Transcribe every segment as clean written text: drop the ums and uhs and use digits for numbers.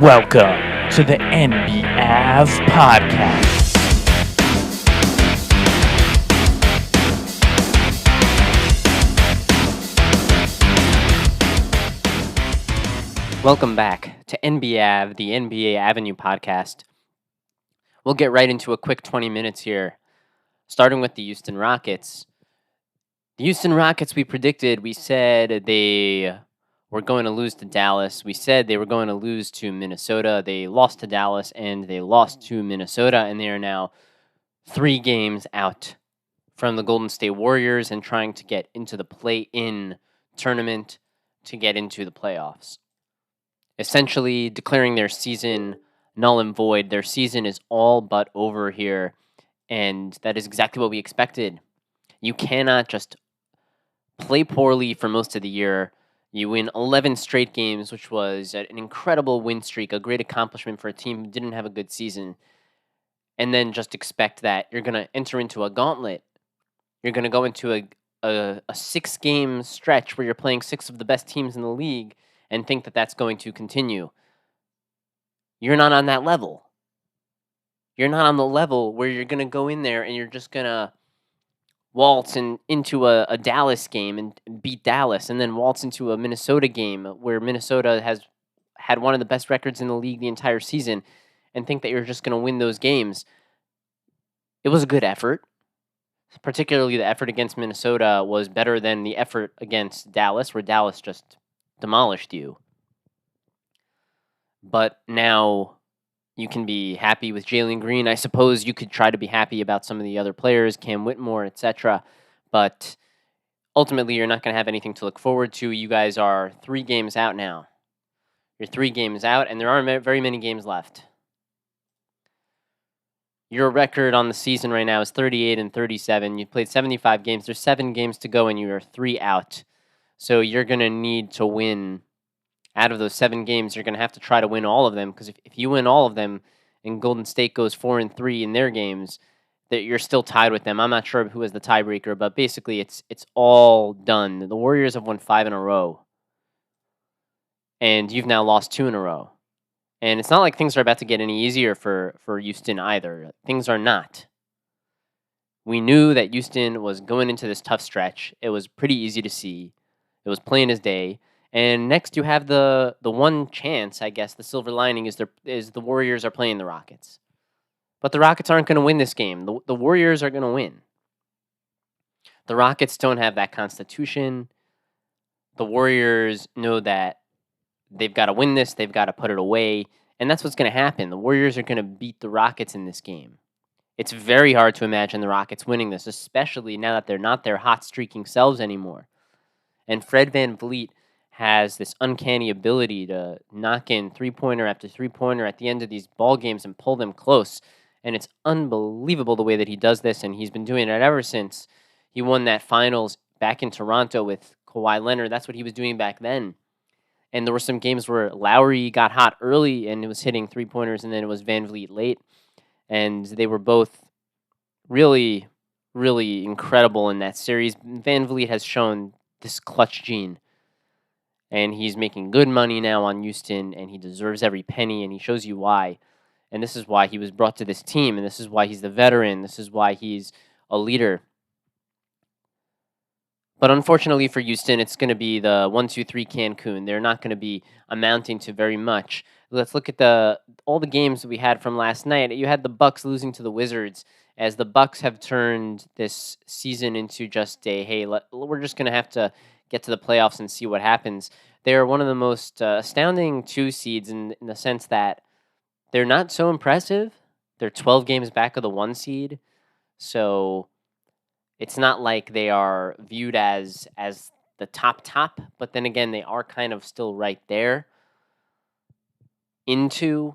Welcome to the NBAV podcast. Welcome back to NBAV, the NBA Avenue podcast. We'll get right into a quick 20 minutes here, starting with the Houston Rockets. The Houston Rockets, we said they were going to lose to Dallas. We said they were going to lose to Minnesota. They lost to Dallas and they lost to Minnesota, and they are now 3 games out from the Golden State Warriors and trying to get into the play-in tournament to get into the playoffs. Essentially declaring their season null and void. Their season is all but over here, and that is exactly what we expected. You cannot just play poorly for most of the year. You win 11 straight games, which was an incredible win streak, a great accomplishment for a team who didn't have a good season, and then just expect that you're going to enter into a gauntlet. You're going to go into a 6-game stretch where you're playing 6 of the best teams in the league and think that that's going to continue. You're not on that level. You're not on the level where you're going to go in there and you're just going to waltz into a Dallas game and beat Dallas, and then waltz into a Minnesota game where Minnesota has had one of the best records in the league the entire season and think that you're just going to win those games. It was a good effort. Particularly the effort against Minnesota was better than the effort against Dallas, where Dallas just demolished you. But now you can be happy with Jalen Green. I suppose you could try to be happy about some of the other players, Cam Whitmore, etc. But ultimately, you're not going to have anything to look forward to. You guys are 3 games out now. You're 3 games out, and there aren't very many games left. Your record on the season right now is 38-37. You've played 75 games. There's 7 games to go, and you are 3 out. So you're going to need to win. Out of those 7 games, you're going to have to try to win all of them, because if you win all of them and Golden State goes 4-3 in their games, that you're still tied with them. I'm not sure who is the tiebreaker, but basically it's all done. The Warriors have won 5 in a row, and you've now lost 2 in a row. And it's not like things are about to get any easier for Houston either. Things are not. We knew that Houston was going into this tough stretch. It was pretty easy to see. It was plain as day. And next you have the one chance, I guess, the silver lining is the Warriors are playing the Rockets. But the Rockets aren't going to win this game. The Warriors are going to win. The Rockets don't have that constitution. The Warriors know that they've got to win this. They've got to put it away. And that's what's going to happen. The Warriors are going to beat the Rockets in this game. It's very hard to imagine the Rockets winning this, especially now that they're not their hot streaking selves anymore. And Fred VanVleet has this uncanny ability to knock in three-pointer after three-pointer at the end of these ball games and pull them close. And it's unbelievable the way that he does this, and he's been doing it ever since he won that finals back in Toronto with Kawhi Leonard. That's what he was doing back then. And there were some games where Lowry got hot early and it was hitting three-pointers, and then it was VanVleet late. And they were both really, really incredible in that series. VanVleet has shown this clutch gene. And he's making good money now on Houston, and he deserves every penny, and he shows you why. And this is why he was brought to this team, and this is why he's the veteran. This is why he's a leader. But unfortunately for Houston, it's going to be the 1-2-3 Cancun. They're not going to be amounting to very much. Let's look at all the games that we had from last night. You had the Bucks losing to the Wizards, as the Bucks have turned this season into just we're just going to have to get to the playoffs and see what happens. They're one of the most astounding 2 seeds in the sense that they're not so impressive. They're 12 games back of the 1 seed. So it's not like they are viewed as the top, but then again, they are kind of still right there. But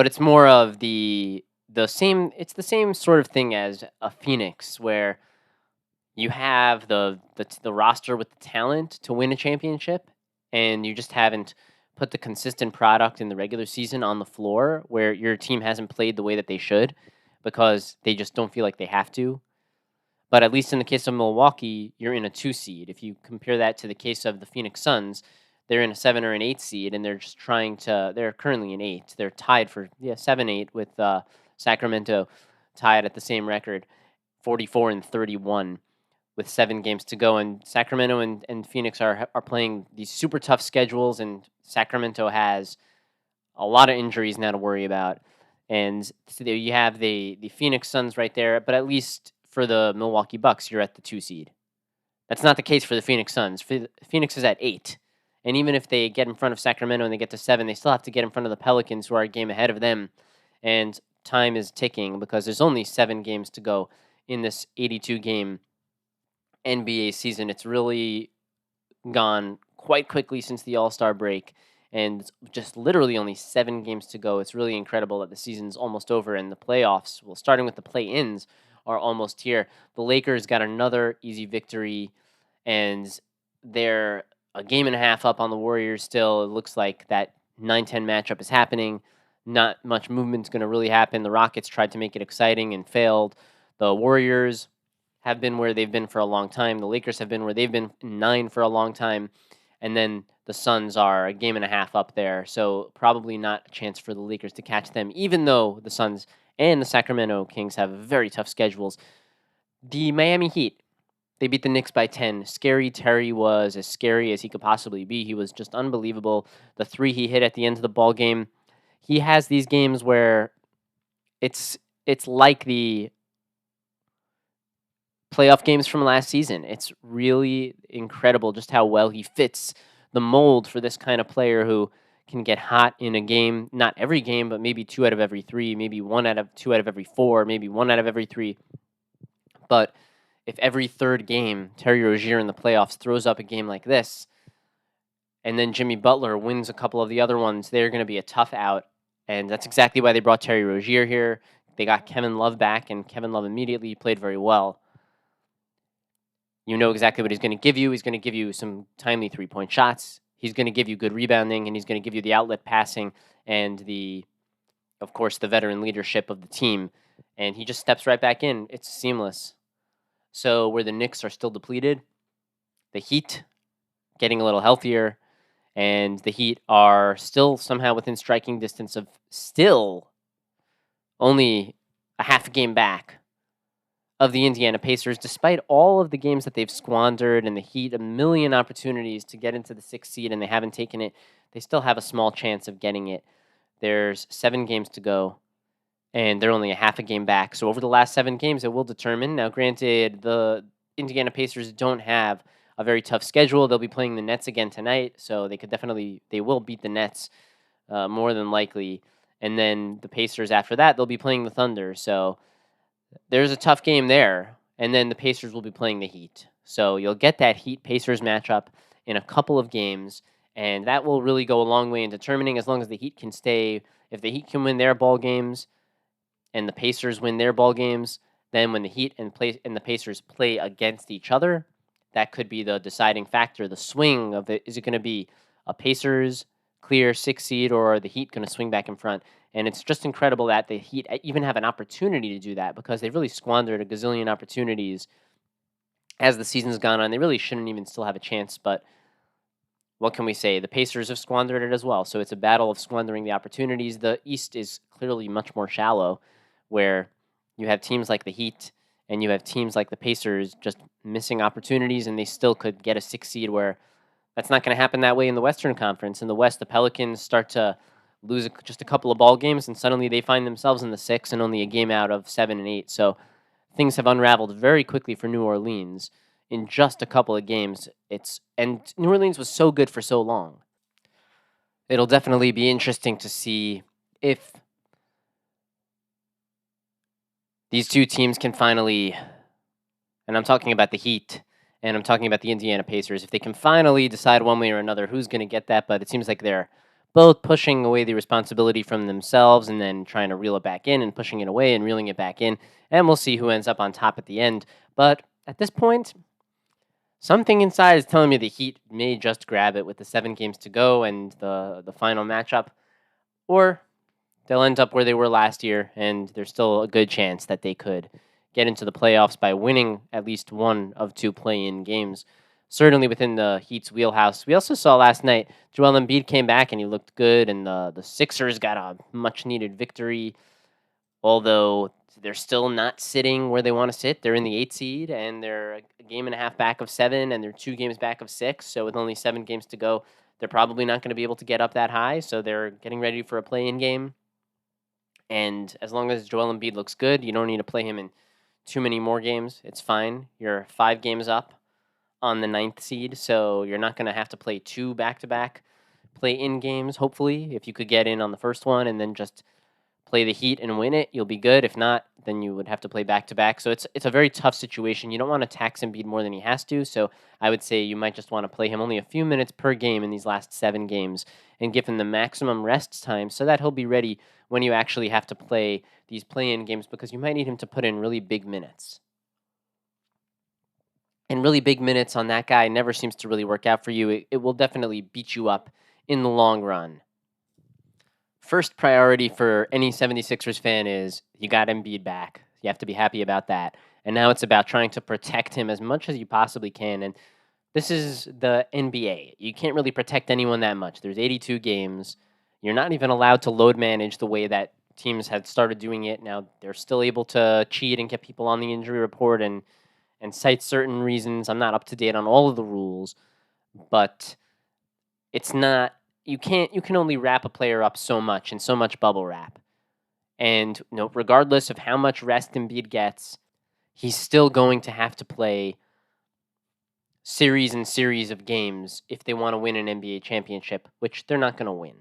it's more of the same. It's the same sort of thing as a Phoenix, where you have the roster with the talent to win a championship, and you just haven't put the consistent product in the regular season on the floor, where your team hasn't played the way that they should because they just don't feel like they have to. But at least in the case of Milwaukee, you're in a 2 seed. If you compare that to the case of the Phoenix Suns, they're in a 7 or an 8 seed, and they're just trying to. They're currently in 8. They're tied for 7-8 with Sacramento, tied at the same record, 44-31, with 7 games to go. And Sacramento and Phoenix are playing these super tough schedules, and Sacramento has a lot of injuries now to worry about. And so there you have the Phoenix Suns right there, but at least for the Milwaukee Bucks, you're at the 2 seed. That's not the case for the Phoenix Suns. Phoenix is at 8. And even if they get in front of Sacramento and they get to 7, they still have to get in front of the Pelicans, who are a game ahead of them. And time is ticking because there's only 7 games to go in this 82-game NBA season. It's really gone quite quickly since the All-Star break, and it's just literally only 7 games to go. It's really incredible that the season's almost over, and the playoffs, well, starting with the play-ins, are almost here. The Lakers got another easy victory, and they're a game and a half up on the Warriors still. It looks like that 9-10 matchup is happening. Not much movement's going to really happen. The Rockets tried to make it exciting and failed. The Warriors have been where they've been for a long time. The Lakers have been where they've been 9 for a long time. And then the Suns are a game and a half up there. So probably not a chance for the Lakers to catch them, even though the Suns and the Sacramento Kings have very tough schedules. The Miami Heat, they beat the Knicks by 10. Scary Terry was as scary as he could possibly be. He was just unbelievable. The 3 he hit at the end of the ball game. He has these games where it's like the playoff games from last season. It's really incredible just how well he fits the mold for this kind of player who can get hot in a game. Not every game, but maybe 2 out of every 3, maybe 2 out of every 4, maybe 1 out of every 3. But if every third game Terry Rozier in the playoffs throws up a game like this, and then Jimmy Butler wins a couple of the other ones, they're going to be a tough out. And that's exactly why they brought Terry Rozier here. They got Kevin Love back, and Kevin Love immediately played very well. You know exactly what he's going to give you. He's going to give you some timely three-point shots. He's going to give you good rebounding, and he's going to give you the outlet passing and of course, the veteran leadership of the team. And he just steps right back in. It's seamless. So where the Knicks are still depleted, the Heat getting a little healthier, and the Heat are still somehow within striking distance of still only a half a game back of the Indiana Pacers, despite all of the games that they've squandered and the Heat a million opportunities to get into the 6th seed and they haven't taken it. They still have a small chance of getting it. There's 7 games to go, and they're only a half a game back. So over the last 7 games, it will determine. Now, granted, the Indiana Pacers don't have a very tough schedule. They'll be playing the Nets again tonight, so they will beat the Nets more than likely. And then the Pacers after that, they'll be playing the Thunder. So there's a tough game there. And then the Pacers will be playing the Heat. So you'll get that Heat-Pacers matchup in a couple of games, and that will really go a long way in determining, as long as the Heat can stay. If the Heat can win their ball games and the Pacers win their ball games, then when the Heat and the Pacers play against each other, that could be the deciding factor. The swing of it, is it going to be a Pacers clear 6 seed, or are the Heat going to swing back in front? And it's just incredible that the Heat even have an opportunity to do that, because they've really squandered a gazillion opportunities as the season's gone on. They really shouldn't even still have a chance, but what can we say? The Pacers have squandered it as well. So it's a battle of squandering the opportunities. The East is clearly much more shallow, where you have teams like the Heat and you have teams like the Pacers just missing opportunities, and they still could get a 6 seed, where that's not going to happen that way in the Western Conference. In the West, the Pelicans start to lose just a couple of ball games, and suddenly they find themselves in the 6 and only a game out of 7 and 8. So things have unraveled very quickly for New Orleans in just a couple of games. And New Orleans was so good for so long. It'll definitely be interesting to see if these two teams can finally, and I'm talking about the Heat, and I'm talking about the Indiana Pacers, if they can finally decide one way or another who's going to get that. But it seems like they're both pushing away the responsibility from themselves and then trying to reel it back in, and pushing it away and reeling it back in. And we'll see who ends up on top at the end. But at this point, something inside is telling me the Heat may just grab it with the 7 games to go and the final matchup. Or they'll end up where they were last year, and there's still a good chance that they could get into the playoffs by winning at least one of 2 play-in games. certainly within the Heat's wheelhouse. We also saw last night Joel Embiid came back and he looked good, and the Sixers got a much needed victory. Although they're still not sitting where they want to sit. They're in the 8th seed, and they're a game and a half back of 7, and they're 2 games back of 6. So with only 7 games to go, they're probably not going to be able to get up that high. So they're getting ready for a play-in game. And as long as Joel Embiid looks good, you don't need to play him in too many more games. It's fine. You're 5 games up on the 9th seed, so you're not going to have to play 2 back-to-back play-in games, hopefully. If you could get in on the first one and then just play the Heat and win it, you'll be good. If not, then you would have to play back-to-back. So it's a very tough situation. You don't want to tax Embiid more than he has to, so I would say you might just want to play him only a few minutes per game in these last 7 games and give him the maximum rest time so that he'll be ready when you actually have to play these play-in games, because you might need him to put in really big minutes. And really big minutes on that guy never seems to really work out for you. It will definitely beat you up in the long run. First priority for any 76ers fan is you got Embiid back. You have to be happy about that. And now it's about trying to protect him as much as you possibly can. And this is the NBA. You can't really protect anyone that much. There's 82 games. You're not even allowed to load manage the way that teams had started doing it. Now they're still able to cheat and get people on the injury report and cite certain reasons. I'm not up to date on all of the rules, but it's not, you can only wrap a player up so much and so much bubble wrap. And regardless of how much rest Embiid gets, he's still going to have to play series and series of games if they want to win an NBA championship, which they're not going to win.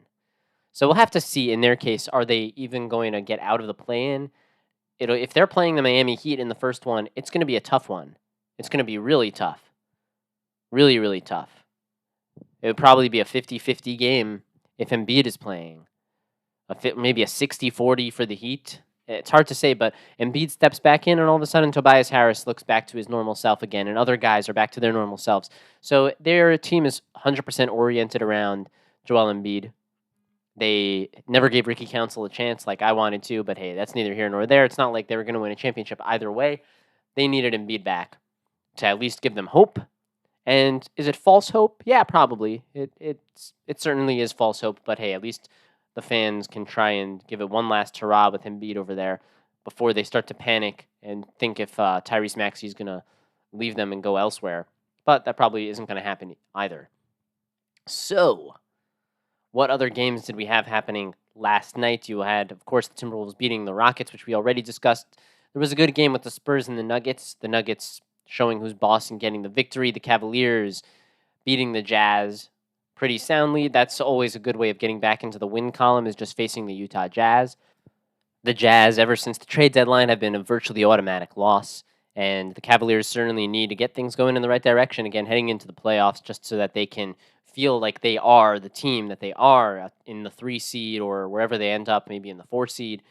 So we'll have to see in their case, are they even going to get out of the play-in? If they're playing the Miami Heat in the first one, it's going to be a tough one. It's going to be really tough. Really, really tough. It would probably be a 50-50 game if Embiid is playing. Maybe a 60-40 for the Heat. It's hard to say, but Embiid steps back in, and all of a sudden Tobias Harris looks back to his normal self again, and other guys are back to their normal selves. So their team is 100% oriented around Joel Embiid. They never gave Ricky Council a chance like I wanted to, but hey, that's neither here nor there. It's not like they were going to win a championship either way. They needed Embiid back to at least give them hope. And is it false hope? Yeah, probably. It certainly is false hope, but hey, at least the fans can try and give it one last hurrah with Embiid over there before they start to panic and think if Tyrese Maxey is going to leave them and go elsewhere. But that probably isn't going to happen either. So, what other games did we have happening last night? You had, of course, the Timberwolves beating the Rockets, which we already discussed. There was a good game with the Spurs and the Nuggets. The Nuggets showing who's boss and getting the victory. The Cavaliers beating the Jazz pretty soundly. That's always a good way of getting back into the win column, is just facing the Utah Jazz. The Jazz, ever since the trade deadline, have been a virtually automatic loss, and the Cavaliers certainly need to get things going in the right direction again heading into the playoffs, just so that they can feel like they are the team that they are in the 3 seed or wherever they end up, maybe in the 4 seed.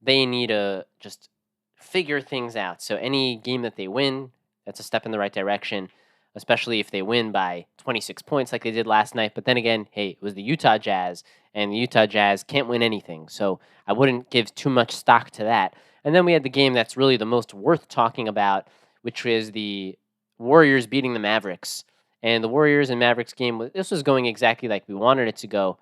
They need to just figure things out. So any game that they win, that's a step in the right direction, especially if they win by 26 points like they did last night. But then again, hey, it was the Utah Jazz, and the Utah Jazz can't win anything. So I wouldn't give too much stock to that. And then we had the game that's really the most worth talking about, which is the Warriors beating the Mavericks. And the Warriors and Mavericks game, this was going exactly like we wanted it to go,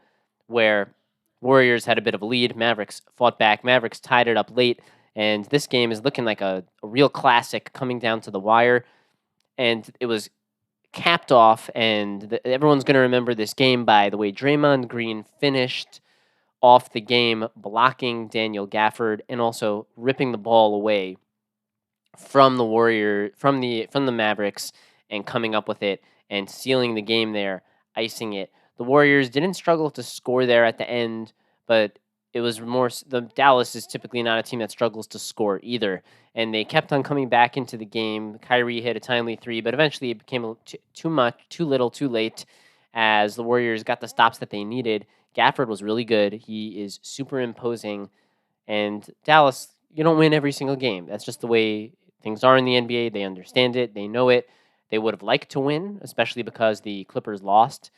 where Warriors had a bit of a lead. Mavericks fought back. Mavericks tied it up late. And this game is looking like a real classic coming down to the wire. And it was capped off, and everyone's going to remember this game by the way Draymond Green finished off the game, blocking Daniel Gafford and also ripping the ball away from the Mavericks and coming up with it and sealing the game there, icing it. The Warriors didn't struggle to score there at the end, but it was more, the Dallas is typically not a team that struggles to score either, and they kept on coming back into the game. Kyrie hit a timely 3, but eventually it became too much, too little, too late, as the Warriors got the stops that they needed. Gafford was really good. He is super imposing, and Dallas, you don't win every single game. That's just the way things are in the NBA. They understand it. They know it. They would have liked to win, especially because the Clippers lost,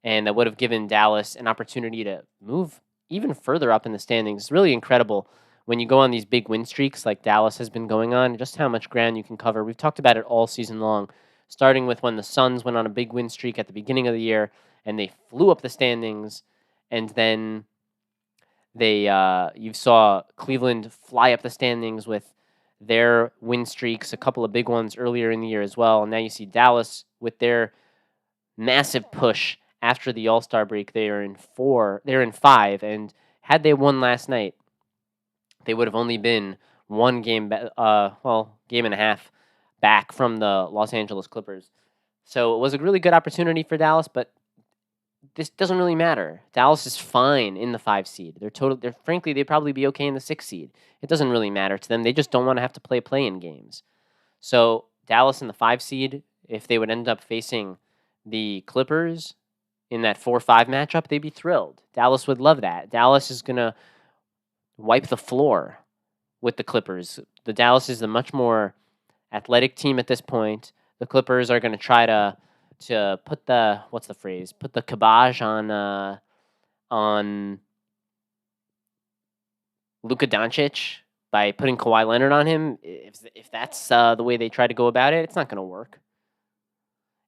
and that would have given Dallas an opportunity to move even further up in the standings. It's really incredible when you go on these big win streaks like Dallas has been going on, just how much ground you can cover. We've talked about it all season long. starting with when the Suns went on a big win streak at the beginning of the year and they flew up the standings, and then you saw Cleveland fly up the standings with their win streaks, a couple of big ones earlier in the year as well. And now you see Dallas with their massive push after the All-Star break. They are in 4, they're in 5, and had they won last night, they would have only been one game, game and a half back from the Los Angeles Clippers. So it was a really good opportunity for Dallas, but this doesn't really matter. Dallas is fine in the 5 seed. Frankly, they'd probably be okay in the 6 seed. It doesn't really matter to them. They just don't want to have to play-in games. So Dallas in the 5 seed, if they would end up facing the Clippers in that 4-5 matchup, they'd be thrilled. Dallas would love that. Dallas is going to wipe the floor with the Clippers. The Dallas is a much more athletic team at this point. The Clippers are going to try to put the put the kibosh on Luka Doncic by putting Kawhi Leonard on him. If that's the way they try to go about it, it's not going to work.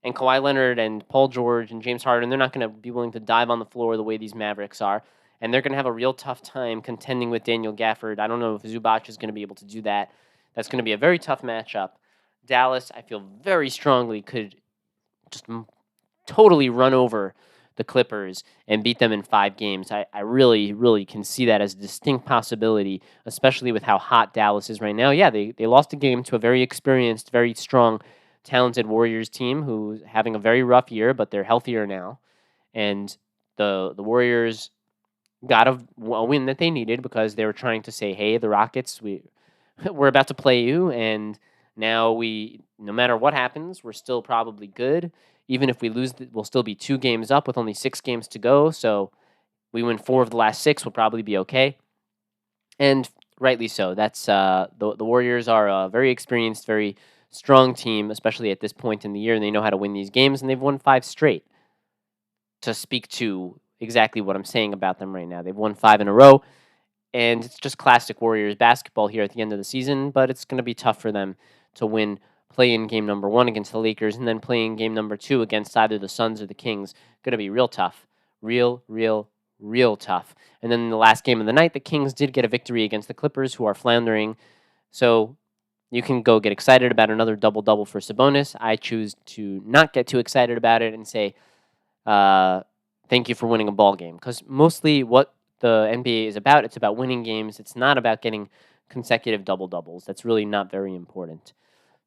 And Kawhi Leonard and Paul George and James Harden, they're not going to be willing to dive on the floor the way these Mavericks are. And they're going to have a real tough time contending with Daniel Gafford. I don't know if Zubac is going to be able to do that. That's going to be a very tough matchup. Dallas, I feel very strongly, could just totally run over the Clippers and beat them in 5 games. I really, really can see that as a distinct possibility, especially with how hot Dallas is right now. Yeah, they lost a game to a very experienced, very strong, talented Warriors team who's having a very rough year, but they're healthier now. And the Warriors got a win that they needed because they were trying to say, hey, the Rockets, we're about to play you, and now no matter what happens, we're still probably good. Even if we lose, we'll still be 2 games up with only 6 games to go. So we win 4 of the last 6, we'll probably be okay. And rightly so. That's the Warriors are a very experienced, very strong team, especially at this point in the year, and they know how to win these games, and they've won 5 straight. To speak to exactly what I'm saying about them right now, they've won 5 in a row, and it's just classic Warriors basketball here at the end of the season, but it's going to be tough for them to win play-in game number 1 against the Lakers, and then play-in game number 2 against either the Suns or the Kings. Going to be real tough. Real tough. And then in the last game of the night, the Kings did get a victory against the Clippers, who are floundering. So you can go get excited about another double-double for Sabonis. I choose to not get too excited about it and say, thank you for winning a ball game. Because mostly what the NBA is about, it's about winning games. It's not about getting consecutive double-doubles. That's really not very important.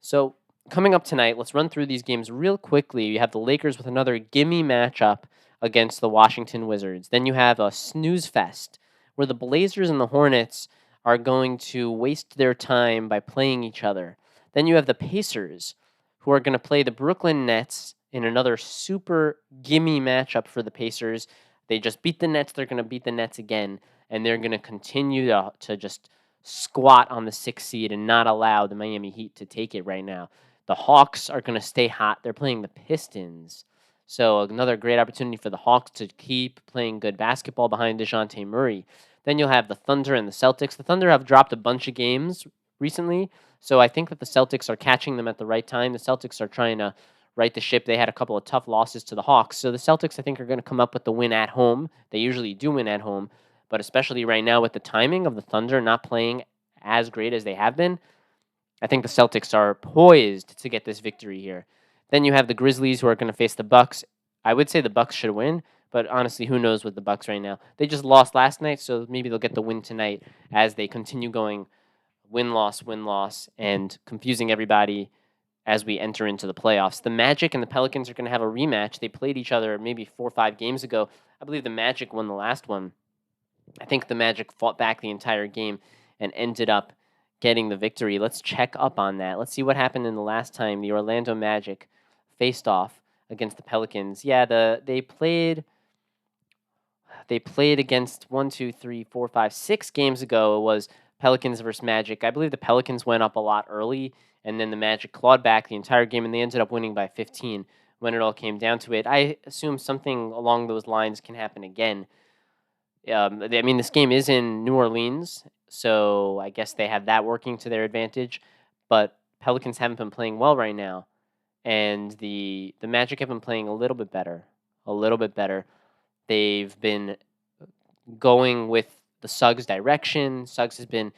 So coming up tonight, let's run through these games real quickly. You have the Lakers with another gimme matchup against the Washington Wizards. Then you have a snooze fest where the Blazers and the Hornets are going to waste their time by playing each other. Then you have the Pacers, who are going to play the Brooklyn Nets in another super gimme matchup for the Pacers. They just beat the Nets. They're going to beat the Nets again, and they're going to continue to just squat on the 6th seed and not allow the Miami Heat to take it right now. The Hawks are going to stay hot. They're playing the Pistons. So another great opportunity for the Hawks to keep playing good basketball behind DeJounte Murray. Then you'll have the Thunder and the Celtics. The Thunder have dropped a bunch of games recently, so I think that the Celtics are catching them at the right time. The Celtics are trying to right the ship. They had a couple of tough losses to the Hawks. So the Celtics, I think, are going to come up with the win at home. They usually do win at home, but especially right now with the timing of the Thunder not playing as great as they have been, I think the Celtics are poised to get this victory here. Then you have the Grizzlies, who are going to face the Bucks. I would say the Bucks should win, but honestly, who knows with the Bucks right now? They just lost last night, so maybe they'll get the win tonight as they continue going win-loss, and confusing everybody as we enter into the playoffs. The Magic and the Pelicans are going to have a rematch. They played each other maybe 4 or 5 games ago. I believe the Magic won the last one. I think the Magic fought back the entire game and ended up getting the victory. Let's check up on that. Let's see what happened in the last time the Orlando Magic faced off against the Pelicans. Yeah, they played against 6 games ago. It was Pelicans versus Magic. I believe the Pelicans went up a lot early, and then the Magic clawed back the entire game, and they ended up winning by 15 when it all came down to it. I assume something along those lines can happen again. This game is in New Orleans, so I guess they have that working to their advantage, but Pelicans haven't been playing well right now. and the Magic have been playing a little bit better. A little bit better. They've been going with the Suggs direction. Suggs has been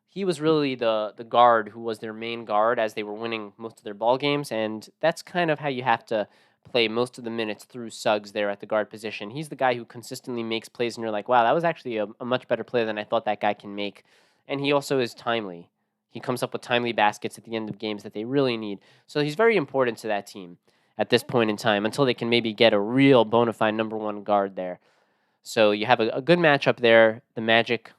he was really the guard who was their main guard as they were winning most of their ball games, and that's kind of how you have to play most of the minutes through Suggs there at the guard position. He's the guy who consistently makes plays, and you're like, wow, that was actually a much better play than I thought that guy can make. And he also is timely. He comes up with timely baskets at the end of games that they really need. So he's very important to that team at this point in time until they can maybe get a real bona fide number one guard there. So you have a good matchup there. The Magic,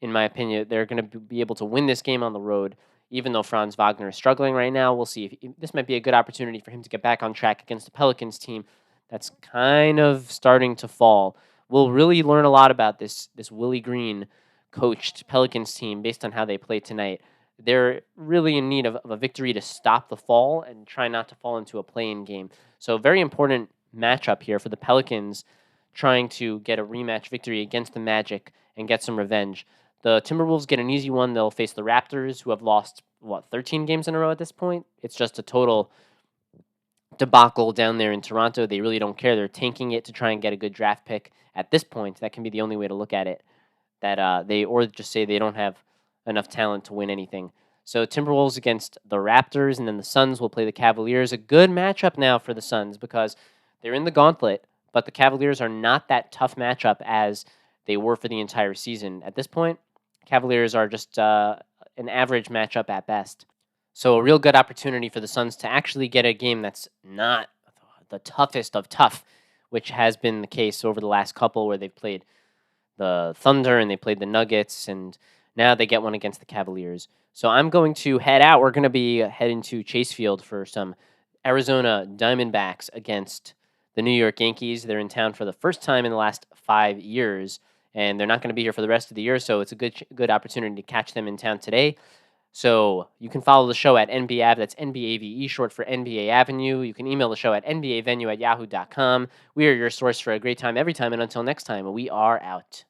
in my opinion, they're going to be able to win this game on the road, even though Franz Wagner is struggling right now. We'll see. If this might be a good opportunity for him to get back on track against the Pelicans team that's kind of starting to fall. We'll really learn a lot about this Willie Green coached Pelicans team based on how they play tonight. They're really in need of a victory to stop the fall and try not to fall into a play-in game. So very important matchup here for the Pelicans trying to get a rematch victory against the Magic and get some revenge. The Timberwolves get an easy one. They'll face the Raptors, who have lost, 13 games in a row at this point? It's just a total debacle down there in Toronto. They really don't care. They're tanking it to try and get a good draft pick. At this point, that can be the only way to look at it. Or just say they don't have enough talent to win anything. So Timberwolves against the Raptors, and then the Suns will play the Cavaliers. A good matchup now for the Suns because they're in the gauntlet, but the Cavaliers are not that tough matchup as they were for the entire season. At this point, Cavaliers are just an average matchup at best. So a real good opportunity for the Suns to actually get a game that's not the toughest of tough, which has been the case over the last couple where they've played the Thunder and they played the Nuggets, and now they get one against the Cavaliers. So I'm going to head out. We're going to be heading to Chase Field for some Arizona Diamondbacks against the New York Yankees. They're in town for the first time in the last 5 years, and they're not going to be here for the rest of the year, so it's a good opportunity to catch them in town today. So you can follow the show at NBAV. That's NBAVE, short for NBA Avenue. You can email the show at nbavenue@yahoo.com. We are your source for a great time every time, and until next time, we are out.